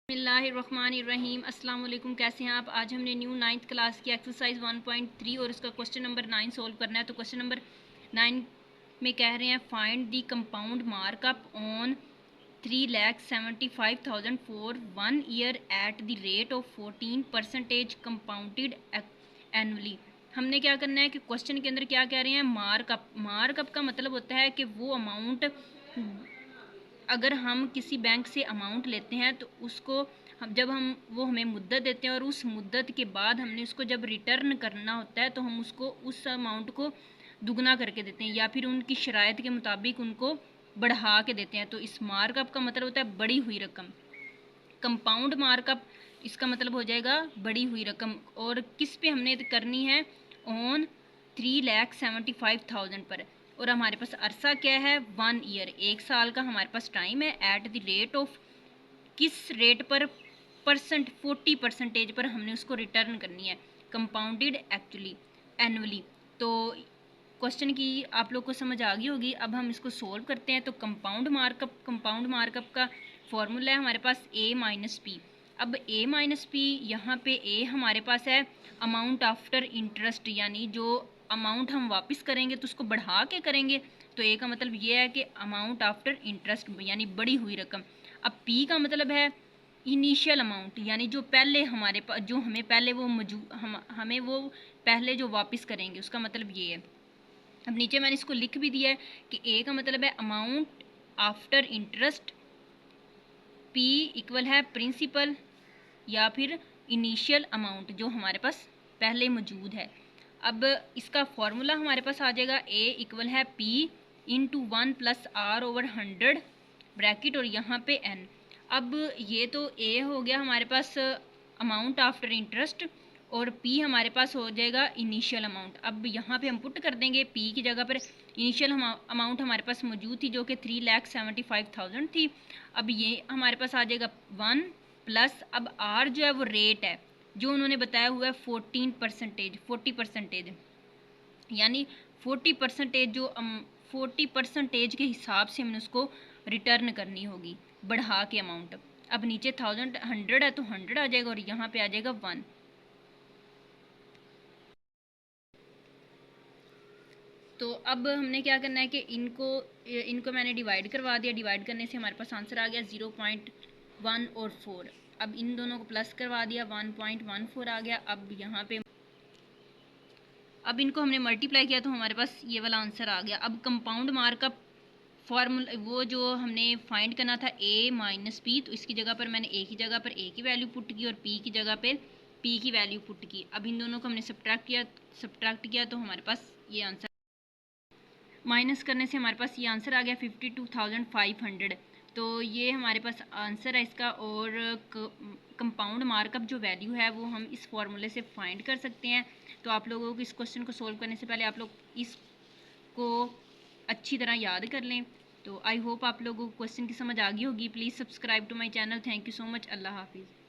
बिस्मिल्लाहिर्रहमानिर्रहीम। अस्सलाम वालेकुम। कैसे हैं आप? आज हमने न्यू 9th क्लास की एक्सरसाइज 1.3 और उसका क्वेश्चन नंबर 9 सोल्व करना है। तो क्वेश्चन नंबर 9 में कह रहे हैं find the compound markup on 3,75,000 for 1 year at the rate of 14% compounded annually. हमने क्या करना है कि क्वेश्चन के अंदर क्या कह रहे हैं, मार्कअप का मतलब होता है कि वो अमाउंट, अगर हम किसी बैंक से अमाउंट लेते हैं तो उसको जब हम वो हमें मुद्दत देते हैं और उस मुद्दत के बाद हमने उसको जब रिटर्न करना होता है तो हम उसको उस अमाउंट को दुगना करके देते हैं या फिर उनकी शराइत के मुताबिक उनको बढ़ा के देते हैं। तो इस मार्कअप का मतलब होता है बढ़ी हुई रकम। कंपाउंड मार्कअप इसका मतलब हो जाएगा बढ़ी हुई रकम। और किस पे हमने करनी है? ऑन 3,75,000 पर। और हमारे पास अरसा क्या है? 1 ईयर, 1 साल का हमारे पास टाइम है। एट द रेट ऑफ, किस रेट पर? 40% पर हमने उसको रिटर्न करनी है। Compounded actually annually. तो क्वेश्चन की आप लोग को समझ आ गई होगी। अब हम इसको सोल्व करते हैं। तो कंपाउंड मार्कअप का फॉर्मूला है हमारे पास a माइनस पी। अब a माइनस पी, यहाँ पे a हमारे पास है अमाउंट आफ्टर इंटरेस्ट, यानी जो अमाउंट हम वापस करेंगे तो उसको बढ़ा के करेंगे। तो a का मतलब ये है कि अमाउंट आफ्टर इंटरेस्ट, यानी बढ़ी हुई रकम। अब p का मतलब है इनिशियल अमाउंट, यानी जो पहले हमारे पास, जो हमें पहले वो हमें वो पहले जो वापस करेंगे, उसका मतलब ये है। अब नीचे मैंने इसको लिख भी दिया है कि ए का मतलब है amount after interest, P equal है प्रिंसिपल या फिर इनिशियल अमाउंट जो हमारे पास पहले मौजूद है। अब इसका फॉर्मूला हमारे पास आ जाएगा ए इक्वल है P into 1 plus R over 100 bracket और यहाँ पे एन। अब ये तो ए हो गया हमारे पास अमाउंट आफ्टर इंटरेस्ट और पी हमारे पास हो जाएगा इनिशियल अमाउंट। अब यहाँ पे हम पुट कर देंगे पी की जगह पर इनिशियल अमाउंट हमारे पास मौजूद थी जो कि 3,75,000 थी। अब ये हमारे पास आ जाएगा 1 प्लस, अब आर जो है वो रेट है जो उन्होंने बताया हुआ है 40%, यानी 40% जो 40% के हिसाब से हमने उसको रिटर्न करनी होगी बढ़ा के अमाउंट। अब नीचे 100 है तो 100 आ जाएगा और यहाँ पे आ जाएगा 1। तो अब हमने क्या करना है कि इनको मैंने डिवाइड करवा दिया। डिवाइड करने से हमारे पास आंसर आ गया 0.1 और 4। अब इन दोनों को प्लस करवा दिया, 1.14 आ गया। अब यहाँ पे अब इनको हमने मल्टीप्लाई किया तो हमारे पास ये वाला आंसर आ गया। अब कंपाउंड मार्कअप फॉर्मूला वो जो हमने फाइंड करना था a माइनस पी, तो इसकी जगह पर मैंने a की जगह पर a की वैल्यू पुट की और p की जगह पर p की वैल्यू पुट की। अब इन दोनों को हमने सब्ट्रैक्ट किया तो हमारे पास ये आंसर, माइनस करने से हमारे पास ये आंसर आ गया 52,500। तो ये हमारे पास आंसर है इसका। और कंपाउंड मार्कअप जो वैल्यू है वो हम इस फॉर्मूले से फाइंड कर सकते हैं। तो आप लोगों को इस क्वेश्चन को सोल्व करने से पहले आप लोग इसको अच्छी तरह याद कर लें। तो आई होप आप लोगों को क्वेश्चन की समझ आ गई होगी। Please subscribe to my channel. Thank you so much. अल्लाह हाफिज़।